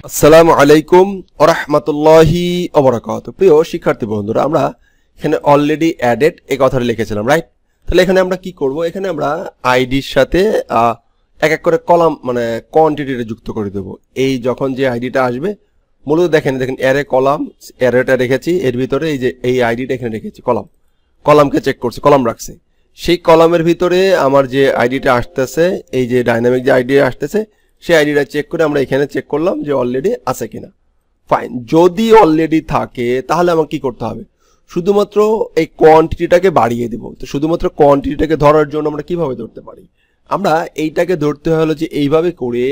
আসসালামু আলাইকুম ওয়া রাহমাতুল্লাহি ওয়া বারাকাতুহু। প্রিয় শিক্ষার্থী বন্ধুরা, আমরা এখানে অলরেডি অ্যাডেড এই কথাটা লিখেছিলাম, রাইট? তাহলে এখানে আমরা কি করব? এখানে আমরা আইডির সাথে এক এক করে কলাম মানে কোয়ান্টিটিটা যুক্ত করে দেব। এই যখন যে আইডিটা আসবে, মূলত দেখেন অ্যারে কলাম, অ্যারেটা রেখেছি, এর ভিতরে এই যে এই আইডিটা এখানে রেখেছি, কলামকে চেক করছি, কলাম রাখছি। সেই কলামের ভিতরে আমার যে আইডিটা আসতেছে, এই যে ডাইনামিক যে আইডি আসতেছে, সেই আইডিটা চেক করে আমরা এখানে চেক করলাম যে অলরেডি আছে কিনা। ফাইন, যদি অলরেডি থাকে তাহলে আমাকে কি করতে হবে? শুধুমাত্র এই কোয়ান্টিটিটাকে বাড়িয়ে দিব। তো শুধুমাত্র কোয়ান্টিটিটাকে ধরার জন্য আমরা কিভাবে ধরতে পারি? আমরা এইটাকে ধরতে হলো যে এইভাবে করে,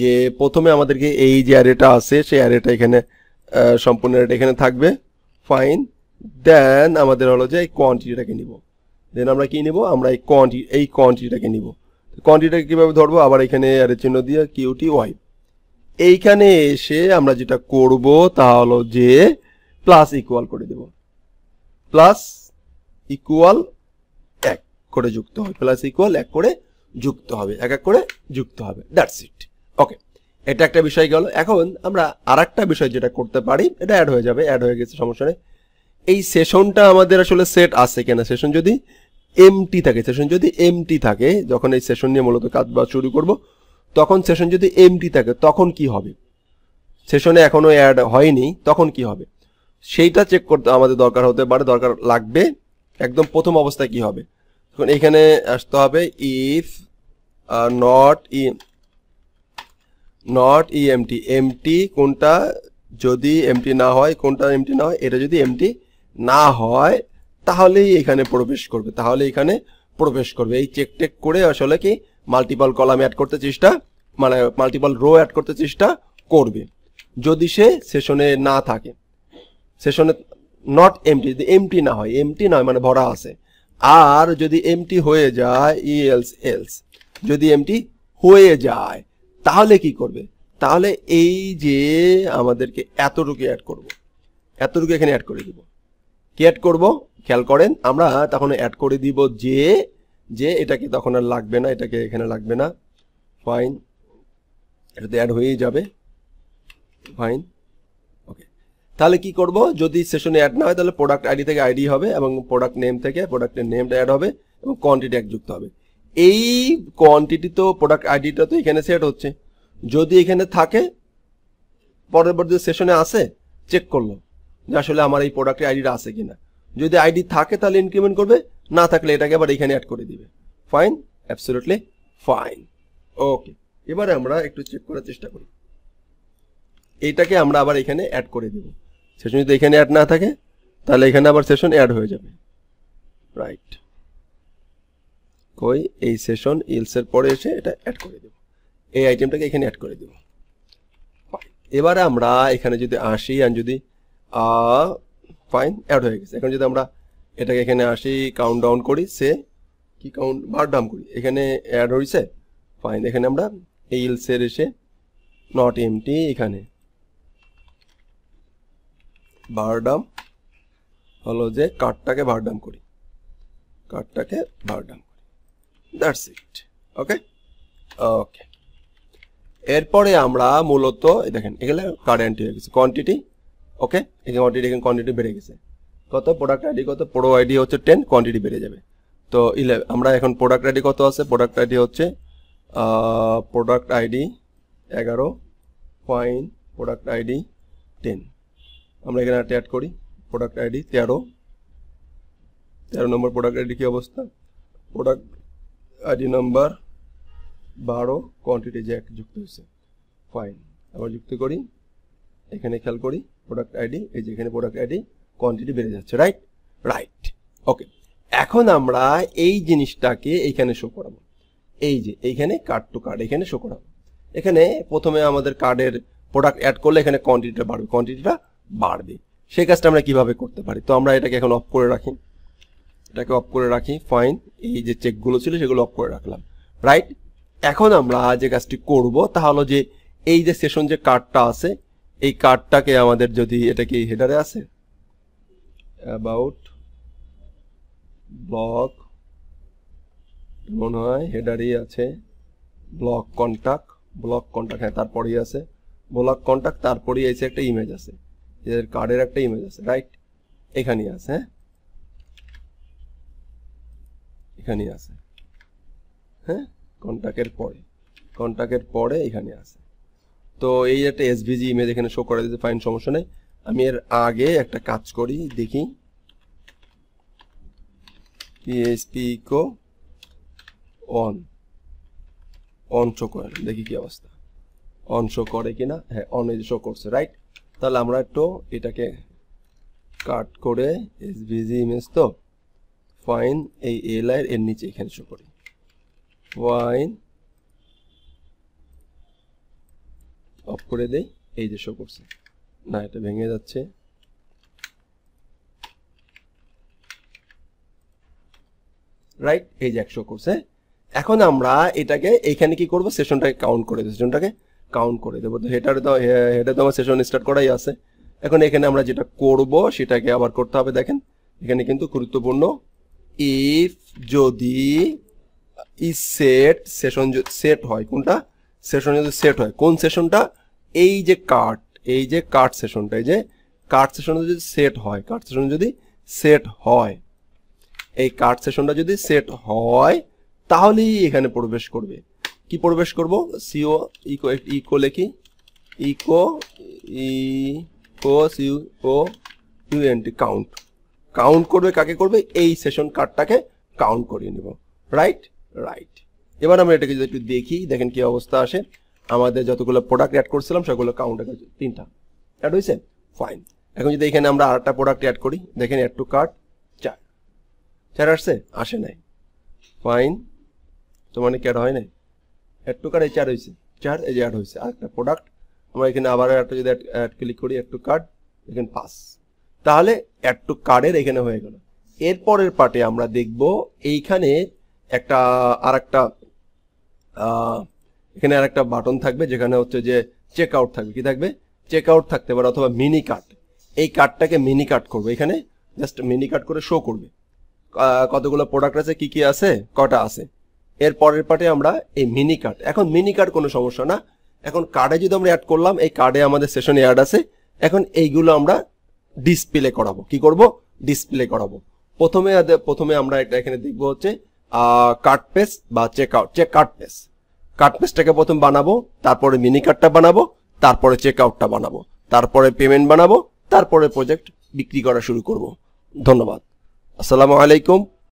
যে প্রথমে আমাদেরকে এই যে অ্যারেটা আছে সেই অ্যারেটা এখানে সম্পূর্ণ অ্যারেটা এখানে থাকবে। ফাইন, দেন আমাদের হলো যে এই কোয়ান্টিটিটাকে নিব। দেন আমরা কি নিব? আমরা এই কোয়ান্টিটিটাকে নিব। কোয়ান্টিটিটাকে কিভাবে ধরবো? আবার এখানে অ্যারে চিহ্ন দিয়ে কিউটি ওয়াই। এইখানে এসে আমরা যেটা করব তা হলো যে প্লাস ইকুয়াল করে দেব, প্লাস ইকুয়াল 1 করে যুক্ত হবে, প্লাস ইকুয়াল 1 করে যুক্ত হবে, এক এক করে যুক্ত হবে। That's it. ওকে, এটা একটা বিষয় গেল। এখন আমরা আরেকটা বিষয় যেটা করতে পারি, এটা অ্যাড হয়ে যাবে, অ্যাড হয়ে গেছে, সমস্যা নেই। এই সেশনটা আমাদের আসলে সেট আছে কিনা, সেশন যদি এমটি থাকে, সেশন যদি এমটি থাকে, যখন এই সেশন নিয়ে মূলত কাজ বাজ শুরু করব, তখন সেশন যদি এমটি থাকে তখন কি হবে? সেশনে এখনো অ্যাড হয়নি, তখন কি হবে সেইটা চেক করতে আমাদের দরকার হতে পারে, দরকার লাগবে। একদম প্রথম অবস্থায় কি হবে? তখন এখানে আসতে হবে ইফ নট এমটি, এমটি কোনটা যদি এমটি না হয়, কোনটা এমটি না হয়, এটা যদি এমটি না হয় তাহলেই এখানে প্রবেশ করবে, এই চেক টেক করে আসলে কি মাল্টিপল কলাম অ্যাড করতে চেষ্টা, মানে মাল্টিপল রো অ্যাড করতে চেষ্টা করবে। যদি সে সেশনে না থাকে, সেশনে নট এমটি, যদি এমটি না হয়, এমটি নয় মানে ভরা আছে, আর যদি এমটি হয়ে যায়, এলস যদি এমটি হয়ে যায় তাহলে কি করবে? তাহলে এই যে আমাদেরকে এতটুকু অ্যাড করব, এতটুকু এখানে অ্যাড করে দিব। কি অ্যাড করব? খেয়াল করেন, আমরা তখন অ্যাড করে দিব যে এটাকে তখন আর লাগবে না, এটাকে এখানে লাগবে না। ফাইন, এটাতে অ্যাড হয়েই যাবে। ফাইন, ওকে। তাহলে কি করব? যদি সেশনে অ্যাড না হয় তাহলে প্রোডাক্ট আইডি থেকে আইডি হবে, এবং প্রোডাক্ট নেম থেকে প্রোডাক্টের নেমটা অ্যাড হবে, এবং কোয়ান্টিটি এক যুক্ত হবে। এই কোয়ান্টিটি তো প্রোডাক্ট আইডিটা তো এখানে সেট হচ্ছে, যদি এখানে থাকে পরবর্তী সেশনে আসে, চেক করলো যে আসলে আমার এই প্রোডাক্টের আইডিটা আছে কিনা। যদি আইডি থাকে তাহলে ইনক্রিমেন্ট করবে, না থাকলে এটাকে আবার এখানে অ্যাড করে দিবে। Fine, absolutely fine. ওকে, এবারে আমরা একটু চেক করার চেষ্টা করি। এইটাকে আমরা আবার এখানে অ্যাড করে দিব। সেশন যদি এখানে অ্যাড না থাকে তাহলে এখানে আবার সেশন অ্যাড হয়ে যাবে, রাইট? কই এই সেশন ইলসের পরে এসে এটা অ্যাড করে দেব, এই আইটেমটাকে এখানে অ্যাড করে দেব। এবারে আমরা এখানে যদি আসি আর যদি ফাইন অ্যাড হয়ে গেছে, এখন যদি আমরা এটাকে এখানে আসি, কাউন্ট ডাউন করি, সে কি কাউন্ট বার ডাউন করি, এখানে অ্যাড হয়েছে। ফাইন, এখানে আমরা এই ইলসের এসে নট এমটি, এখানে বারডাম হলো যে কার্ডটাকে বারডাম করি, দ্যাটস ইট। ওকে ওকে, এরপরে আমরা মূলত দেখেন এগুলো কারেন্ট হয়ে গেছে কোয়ান্টিটি। ওকে, এখানে কোয়ান্টিটি বেড়ে গেছে। কত? প্রোডাক্ট আইডি কত? প্রো আইডি হচ্ছে 10, কোয়ান্টিটি বেড়ে যাবে। তো 11 আমরা এখন প্রোডাক্ট আইডি কত আছে? প্রোডাক্ট আইডি হচ্ছে product ID 11, fine, product ID 10, আমরা এখানে অ্যাড করি প্রোডাক্ট আইডি 13 নম্বর প্রোডাক্ট আইডি কি অবস্থা? প্রোডাক্ট আইডি নাম্বার 12, কোয়ান্টিটি যে যুক্ত হয়েছে। ফাইন, আবার যুক্ত করি, এখানে খেয়াল করি প্রোডাক্ট আইডি, এই যে এখানে প্রোডাক্ট আইডি কোয়ান্টিটি বেড়ে যাচ্ছে, রাইট। ওকে, এখন আমরা এই জিনিসটাকে এইখানে শো করাবো, এই যে এইখানে কার্ড টু কার্ড এখানে শো করাবো। এখানে প্রথমে আমাদের কার্ডের প্রোডাক্ট অ্যাড করলে এখানে কোয়ান্টিটিটা বাড়বে, সেই কাজটা আমরা কিভাবে করতে পারি? তো আমরা এটাকে এখন অফ করে রাখি, ফাইন, এই যে চেকগুলো ছিল সেগুলো অফ করে রাখলাম, রাইট। এখন আমরা যে কাজটি করব তা হলো যে এই যে সেশন যে কার্ডটা আছে, এই কার্ডটাকে আমাদের যদি, এটা কি হেডারে আছে, অ্যাবাউট ব্লক মনে হয় হেডারই আছে, ব্লক কন্টাক্ট, হ্যাঁ তারপরেই আছে, ব্লক কন্টাক্ট, তারপরে এসে একটা ইমেজ আছে, এর কার্ডের একটা ইমেজ আছে, রাইট? এখানে আছে, হ্যাঁ এখানে আছে, হ্যাঁ কন্টাক্টের পরে এখানে আছে। তো এই একটা এসভিজি ইমেজ এখানে শো করে দিতে, ফাইন, সমস্যা নেই। আমি এর আগে একটা কাজ করি, দেখি PHP ইকো অন শো করে, দেখি কি অবস্থা, অন শো করে কিনা। হ্যাঁ অন শো করছে, রাইট? তাহলে আমরা একটু এটাকে কাট করে এসভিজি ইমেজ, তো ফাইন, এই এর নিচে এখানে শো করি, ফাইন, অফ করে দেই, এই যে শো করছে না, এটা ভেঙে যাচ্ছে, রাইট? এই যে 100 করছে। এখন আমরা এটাকে এখানে কি করব, সেশনটাকে কাউন্ট করে দেব, তো হেডারে তো আমার সেশন স্টার্ট করাই আছে। এখন এখানে আমরা যেটা করব সেটাকে আবার করতে হবে, দেখেন এখানে কিন্তু গুরুত্বপূর্ণ, ইফ যদি সেশন সেট হয়, কোনটা সেশন যদি সেট হয়, কোন সেশনটা, এই যে কার্ড সেশনটা, এই যে কার্ড সেশন যদি সেট হয়, এই কার্ড সেশনটা যদি সেট হয় তাহলেই এখানে প্রবেশ করবে। কি প্রবেশ করব, সিও ইকো লিখি, ইকো ইউএনটি কাউন্ট করবে, কাকে করবে, এই সেশন কার্ডটাকে কাউন্ট করিয়ে নেব, রাইট? এবার আমরা এটাকে যদি একটু দেখি, দেখেন কি অবস্থা আসে। আমাদের যতগুলো প্রোডাক্ট অ্যাড করছিলাম সেগুলো কাউন্ট হয়ে গেছে, 3টা অ্যাড হয়েছে, ফাইন। এখন যদি এখানে আমরা আরেকটা প্রোডাক্ট অ্যাড করি, দেখেন অ্যাড টু কার্ট 4 আসছে, আসে নাই, ফাইন, তো মানে কি অ্যাড হয় নাই, অ্যাড টু কার্ট এই 4 হয়েছে, 4 এই যে অ্যাড হয়েছে। আরেকটা প্রোডাক্ট আমরা এখানে আবার একটা যদি অ্যাড ক্লিক করি, অ্যাড টু কার্ট, এখানে 5, তাহলে অ্যাড টু কার্ডের এখানে হয়ে গেল। এরপরের পার্টে আমরা দেখব এইখানে একটা আরেকটা এখানে আরেকটা বাটন থাকবে, যেখানে হচ্ছে যে চেক আউট থাকবে, কি থাকবে, চেক আউট থাকতে পারে, অথবা মিনি কার্ট। এই কার্ডটাকে মিনি কার্ট করবে, এখানে জাস্ট মিনি কার্ট করে শো করবে কতগুলো প্রোডাক্ট আছে, কি কি আছে, কটা আছে। এর পরের পার্টে আমরা এই মিনি কার্ড, এখন মিনি কার্ড কোনো সমস্যা না, এখন কার্ডে যদি আমরা অ্যাড করলাম, এই কার্ডে আমাদের সেশনে অ্যাড আছে, এখন এইগুলো আমরা ডিসপ্লে করাবো, কি করব, ডিসপ্লে করাবো। প্রথমে আমরা এটা এখানে দেখবো হচ্ছে কার্ড পেজ বা কার্ড পেজটাকে প্রথম বানাবো, তারপরে মিনি কার্ডটা বানাবো, তারপরে চেক আউটটা বানাবো, তারপরে পেমেন্ট বানাবো, তারপরে প্রজেক্ট বিক্রি করা শুরু করব। ধন্যবাদ, আসসালামু আলাইকুম।